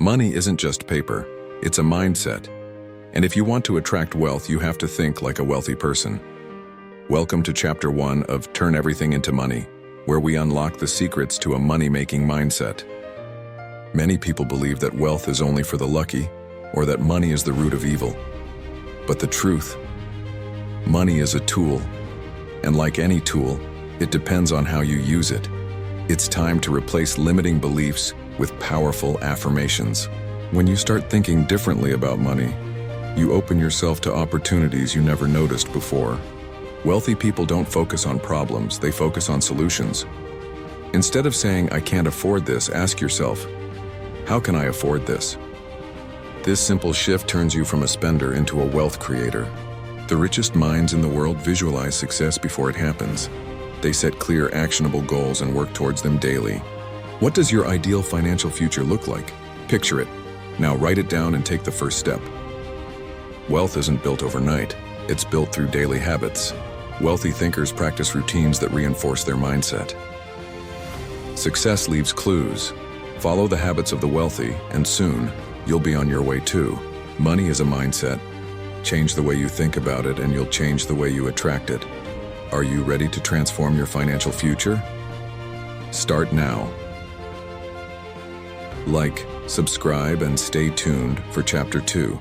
Money isn't just paper, it's a mindset. And if you want to attract wealth, you have to think like a wealthy person. Welcome to Chapter 1 of Turn Everything into Money, where we unlock the secrets to a money-making mindset. Many people believe that wealth is only for the lucky, or that money is the root of evil. But the truth, money is a tool, and like any tool, it depends on how you use it. It's time to replace limiting beliefs with powerful affirmations. When you start thinking differently about money, you open yourself to opportunities you never noticed before. Wealthy people don't focus on problems, they focus on solutions. Instead of saying, "I can't afford this," ask yourself, "How can I afford this?" This simple shift turns you from a spender into a wealth creator. The richest minds in the world visualize success before it happens. They set clear, actionable goals and work towards them daily. What does your ideal financial future look like? Picture it. Now write it down and take the first step. Wealth isn't built overnight. It's built through daily habits. Wealthy thinkers practice routines that reinforce their mindset. Success leaves clues. Follow the habits of the wealthy, and soon, you'll be on your way too. Money is a mindset. Change the way you think about it, and you'll change the way you attract it. Are you ready to transform your financial future? Start now. Like, subscribe, and stay tuned for Chapter 2.